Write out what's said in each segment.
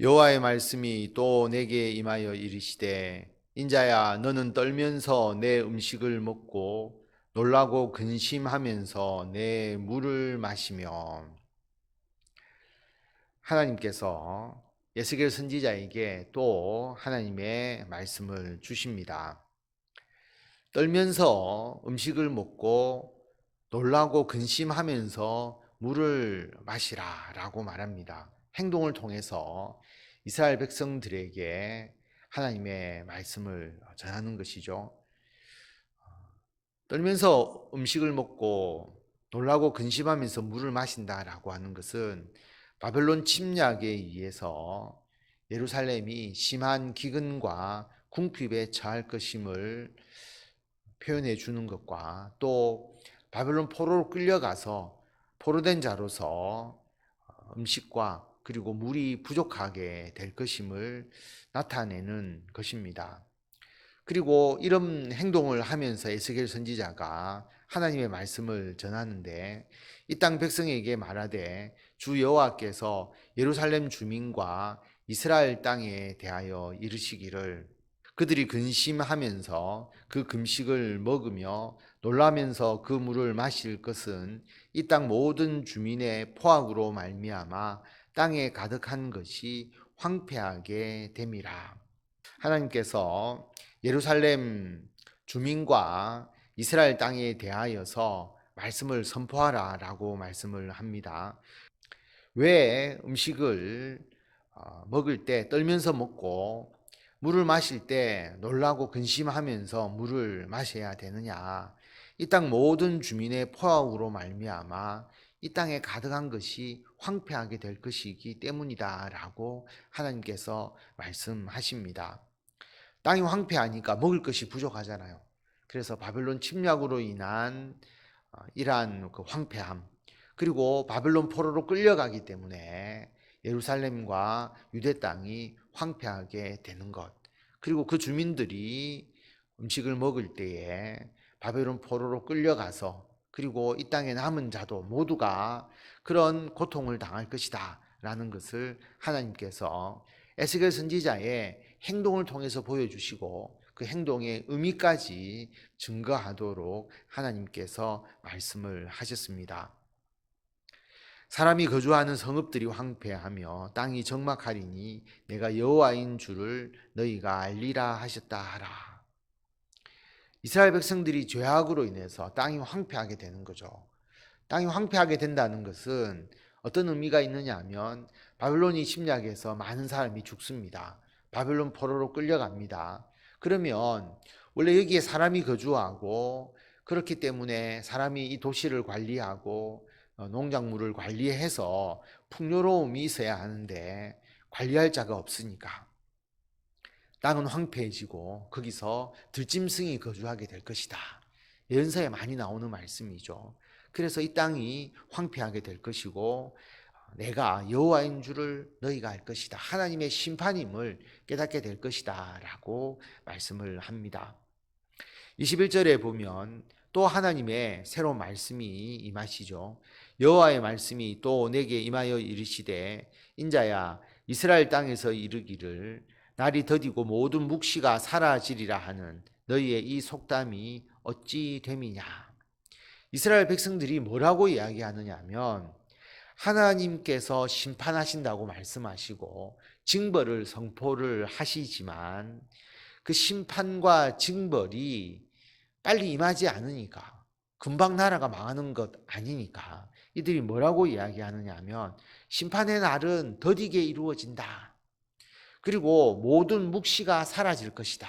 여호와의 말씀이 또 내게 임하여 이르시되 인자야 너는 떨면서 내 음식을 먹고 놀라고 근심하면서 내 물을 마시며. 하나님께서 에스겔 선지자에게 또 하나님의 말씀을 주십니다. 떨면서 음식을 먹고 놀라고 근심하면서 물을 마시라 라고 말합니다. 행동을 통해서 이스라엘 백성들에게 하나님의 말씀을 전하는 것이죠. 떨면서 음식을 먹고 놀라고 근심하면서 물을 마신다라고 하는 것은 바벨론 침략에 의해서 예루살렘이 심한 기근과 궁핍에 처할 것임을 표현해 주는 것과 또 바벨론 포로로 끌려가서 포로된 자로서 음식과 그리고 물이 부족하게 될 것임을 나타내는 것입니다. 그리고 이런 행동을 하면서 에스겔 선지자가 하나님의 말씀을 전하는데 이 땅 백성에게 말하되 주 여호와께서 예루살렘 주민과 이스라엘 땅에 대하여 이르시기를 그들이 근심하면서 그 금식을 먹으며 놀라면서 그 물을 마실 것은 이 땅 모든 주민의 포악으로 말미암아 땅에 가득한 것이 황폐하게 됨이라. 하나님께서 예루살렘 주민과 이스라엘 땅에 대하여서 말씀을 선포하라 라고 말씀을 합니다. 왜 음식을 먹을 때 떨면서 먹고 물을 마실 때 놀라고 근심하면서 물을 마셔야 되느냐? 이 땅 모든 주민의 포악으로 말미암아 이 땅에 가득한 것이 황폐하게 될 것이기 때문이다라고 하나님께서 말씀하십니다. 땅이 황폐하니까 먹을 것이 부족하잖아요. 그래서 바벨론 침략으로 인한 이러한 그 황폐함, 그리고 바벨론 포로로 끌려가기 때문에 예루살렘과 유대 땅이 황폐하게 되는 것, 그리고 그 주민들이 음식을 먹을 때에 바벨론 포로로 끌려가서 그리고 이 땅에 남은 자도 모두가 그런 고통을 당할 것이다 라는 것을 하나님께서 에스겔 선지자의 행동을 통해서 보여주시고 그 행동의 의미까지 증거하도록 하나님께서 말씀을 하셨습니다. 사람이 거주하는 성읍들이 황폐하며 땅이 적막하리니 내가 여호와인 줄을 너희가 알리라 하셨다 하라. 이스라엘 백성들이 죄악으로 인해서 땅이 황폐하게 되는 거죠. 땅이 황폐하게 된다는 것은 어떤 의미가 있느냐 하면 바벨론이 침략해서 많은 사람이 죽습니다. 바벨론 포로로 끌려갑니다. 그러면 원래 여기에 사람이 거주하고 그렇기 때문에 사람이 이 도시를 관리하고 농작물을 관리해서 풍요로움이 있어야 하는데 관리할 자가 없으니까 땅은 황폐해지고 거기서 들짐승이 거주하게 될 것이다. 예언서에 많이 나오는 말씀이죠. 그래서 이 땅이 황폐하게 될 것이고 내가 여호와인 줄을 너희가 알 것이다. 하나님의 심판임을 깨닫게 될 것이다 라고 말씀을 합니다. 21절에 보면 또 하나님의 새로운 말씀이 임하시죠. 여호와의 말씀이 또 내게 임하여 이르시되 인자야 이스라엘 땅에서 이르기를 날이 더디고 모든 묵시가 사라지리라 하는 너희의 이 속담이 어찌 됨이냐. 이스라엘 백성들이 뭐라고 이야기하느냐 하면 하나님께서 심판하신다고 말씀하시고 징벌을 선포를 하시지만 그 심판과 징벌이 빨리 임하지 않으니까 금방 나라가 망하는 것 아니니까 이들이 뭐라고 이야기하느냐 하면 심판의 날은 더디게 이루어진다. 그리고 모든 묵시가 사라질 것이다.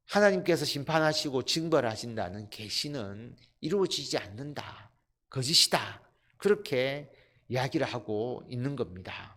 하나님께서 심판하시고 징벌하신다는 계시는 이루어지지 않는다. 거짓이다. 그렇게 이야기를 하고 있는 겁니다.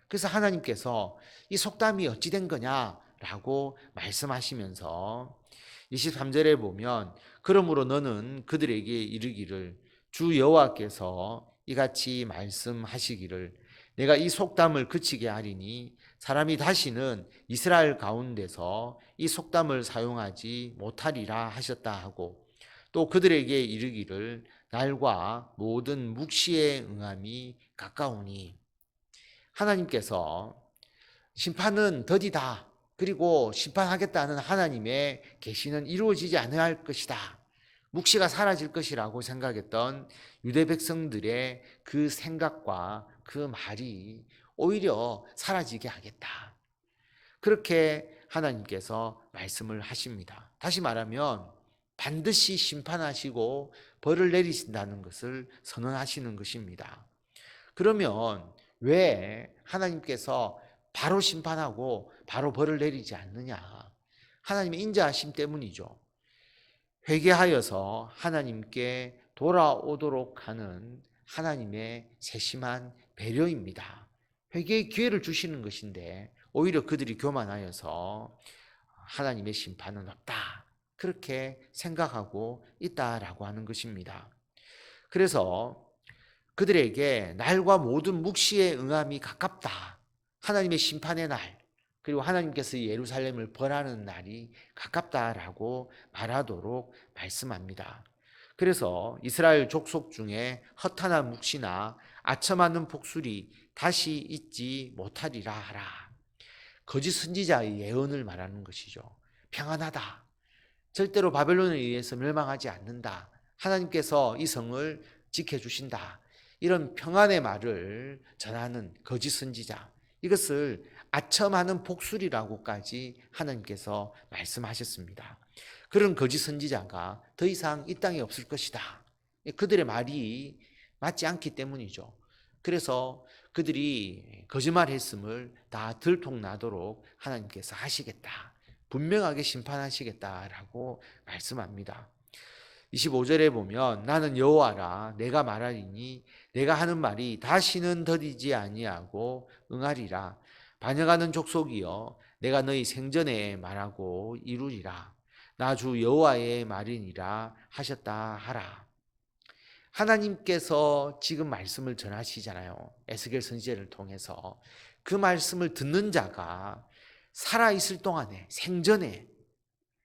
그래서 하나님께서 이 속담이 어찌 된 거냐라고 말씀하시면서 23절에 보면 그러므로 너는 그들에게 이르기를 주 여호와께서 이같이 말씀하시기를 내가 이 속담을 그치게 하리니 사람이 다시는 이스라엘 가운데서 이 속담을 사용하지 못하리라 하셨다 하고 또 그들에게 이르기를 날과 모든 묵시의 응함이 가까우니. 하나님께서 심판은 더디다. 그리고 심판하겠다는 하나님의 계시는 이루어지지 않아야 할 것이다. 묵시가 사라질 것이라고 생각했던 유대 백성들의 그 생각과 그 말이 오히려 사라지게 하겠다. 그렇게 하나님께서 말씀을 하십니다. 다시 말하면 반드시 심판하시고 벌을 내리신다는 것을 선언하시는 것입니다. 그러면 왜 하나님께서 바로 심판하고 바로 벌을 내리지 않느냐? 하나님의 인자하심 때문이죠. 회개하여서 하나님께 돌아오도록 하는 하나님의 세심한 배려입니다. 회개의 기회를 주시는 것인데 오히려 그들이 교만하여서 하나님의 심판은 없다. 그렇게 생각하고 있다라고 하는 것입니다. 그래서 그들에게 날과 모든 묵시의 응함이 가깝다. 하나님의 심판의 날, 그리고 하나님께서 예루살렘을 벌하는 날이 가깝다라고 말하도록 말씀합니다. 그래서 이스라엘 족속 중에 허탄한 묵시나 아첨하는 복술이 다시 있지 못하리라 하라. 거짓 선지자의 예언을 말하는 것이죠. 평안하다. 절대로 바벨론에 의해서 멸망하지 않는다. 하나님께서 이 성을 지켜주신다. 이런 평안의 말을 전하는 거짓 선지자. 이것을 아첨하는 복술이라고까지 하나님께서 말씀하셨습니다. 그런 거짓 선지자가 더 이상 이 땅에 없을 것이다. 그들의 말이 맞지 않기 때문이죠. 그래서 그들이 거짓말했음을 다 들통나도록 하나님께서 하시겠다. 분명하게 심판하시겠다라고 말씀합니다. 25절에 보면 나는 여호와라 내가 말하리니 내가 하는 말이 다시는 더디지 아니하고 응하리라. 반역하는 족속이여 내가 너희 생전에 말하고 이루리라. 나 주 여호와의 말이니라 하셨다 하라. 하나님께서 지금 말씀을 전하시잖아요. 에스겔 선지자를 통해서. 그 말씀을 듣는 자가 살아있을 동안에 생전에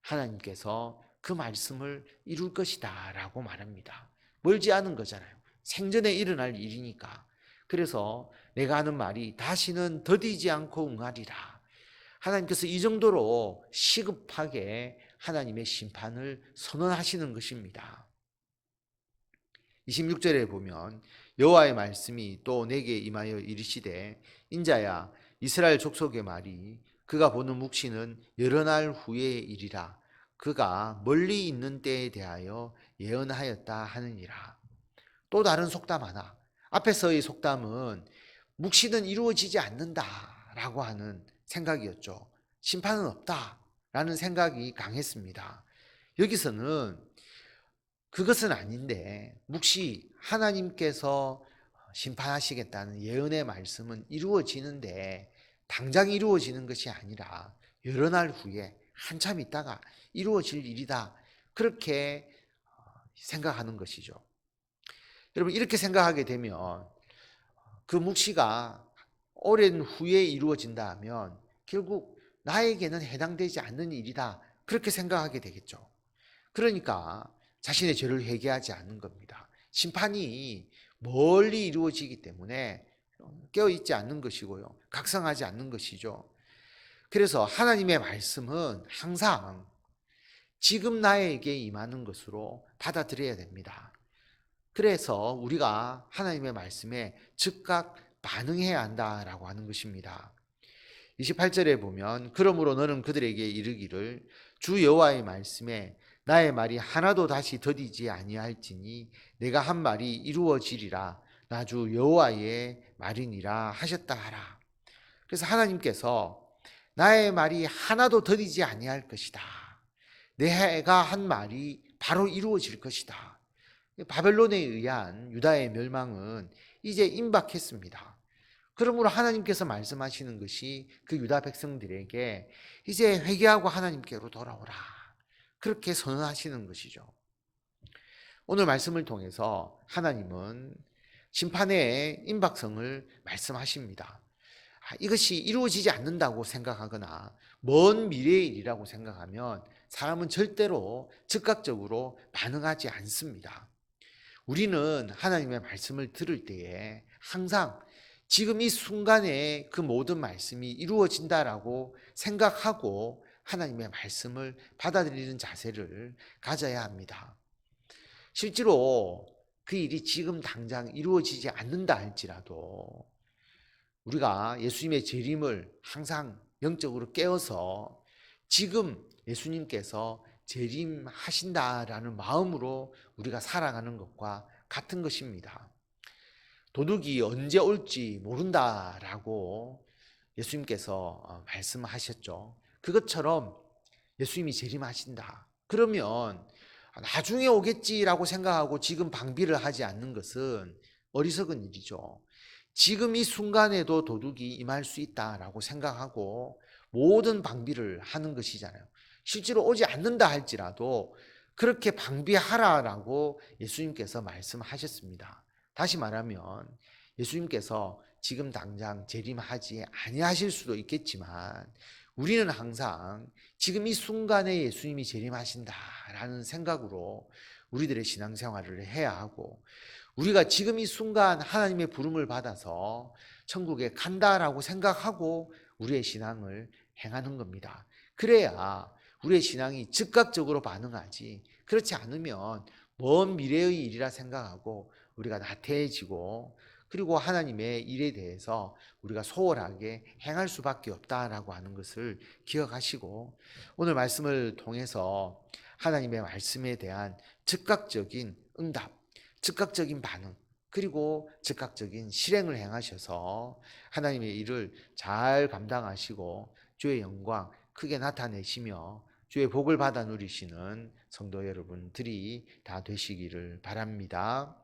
하나님께서 그 말씀을 이룰 것이다 라고 말합니다. 멀지 않은 거잖아요. 생전에 일어날 일이니까. 그래서 내가 하는 말이 다시는 더디지 않고 응하리라. 하나님께서 이 정도로 시급하게 하나님의 심판을 선언하시는 것입니다. 26절에 보면 여호와의 말씀이 또 내게 임하여 이르시되 인자야 이스라엘 족속의 말이 그가 보는 묵시는 여러 날 후의 일이라. 그가 멀리 있는 때에 대하여 예언하였다 하느니라. 또 다른 속담 하나. 앞에서의 속담은 묵시는 이루어지지 않는다라고 하는 생각이었죠. 심판은 없다라는 생각이 강했습니다. 여기서는 그것은 아닌데 묵시 하나님께서 심판하시겠다는 예언의 말씀은 이루어지는데 당장 이루어지는 것이 아니라 여러 날 후에 한참 있다가 이루어질 일이다. 그렇게 생각하는 것이죠. 여러분 이렇게 생각하게 되면 그 묵시가 오랜 후에 이루어진다 하면 결국 나에게는 해당되지 않는 일이다. 그렇게 생각하게 되겠죠. 그러니까 자신의 죄를 회개하지 않는 겁니다. 심판이 멀리 이루어지기 때문에 깨어있지 않는 것이고요. 각성하지 않는 것이죠. 그래서 하나님의 말씀은 항상 지금 나에게 임하는 것으로 받아들여야 됩니다. 그래서 우리가 하나님의 말씀에 즉각 반응해야 한다라고 하는 것입니다. 28절에 보면 그러므로 너는 그들에게 이르기를 주 여호와의 말씀에 나의 말이 하나도 다시 더디지 아니할지니 내가 한 말이 이루어지리라. 나 주 여호와의 말이니라 하셨다 하라. 그래서 하나님께서 나의 말이 하나도 더디지 아니할 것이다. 내가 한 말이 바로 이루어질 것이다. 바벨론에 의한 유다의 멸망은 이제 임박했습니다. 그러므로 하나님께서 말씀하시는 것이 그 유다 백성들에게 이제 회개하고 하나님께로 돌아오라. 그렇게 선언하시는 것이죠. 오늘 말씀을 통해서 하나님은 심판의 임박성을 말씀하십니다. 이것이 이루어지지 않는다고 생각하거나 먼 미래의 일이라고 생각하면 사람은 절대로 즉각적으로 반응하지 않습니다. 우리는 하나님의 말씀을 들을 때에 항상 지금 이 순간에 그 모든 말씀이 이루어진다라고 생각하고 하나님의 말씀을 받아들이는 자세를 가져야 합니다. 실제로 그 일이 지금 당장 이루어지지 않는다 할지라도 우리가 예수님의 재림을 항상 영적으로 깨어서 지금 예수님께서 재림하신다라는 마음으로 우리가 살아가는 것과 같은 것입니다. 도둑이 언제 올지 모른다라고 예수님께서 말씀하셨죠. 그것처럼 예수님이 재림하신다. 그러면 나중에 오겠지라고 생각하고 지금 방비를 하지 않는 것은 어리석은 일이죠. 지금 이 순간에도 도둑이 임할 수 있다라고 생각하고 모든 방비를 하는 것이잖아요. 실제로 오지 않는다 할지라도 그렇게 방비하라라고 예수님께서 말씀하셨습니다. 다시 말하면 예수님께서 지금 당장 재림하지 아니하실 수도 있겠지만 우리는 항상 지금 이 순간에 예수님이 재림하신다라는 생각으로 우리들의 신앙생활을 해야 하고 우리가 지금 이 순간 하나님의 부름을 받아서 천국에 간다라고 생각하고 우리의 신앙을 행하는 겁니다. 그래야 우리의 신앙이 즉각적으로 반응하지 그렇지 않으면 먼 미래의 일이라 생각하고 우리가 나태해지고 그리고 하나님의 일에 대해서 우리가 소홀하게 행할 수밖에 없다라고 하는 것을 기억하시고 오늘 말씀을 통해서 하나님의 말씀에 대한 즉각적인 응답, 즉각적인 반응, 그리고 즉각적인 실행을 행하셔서 하나님의 일을 잘 감당하시고 주의 영광 크게 나타내시며 주의 복을 받아 누리시는 성도 여러분들이 다 되시기를 바랍니다.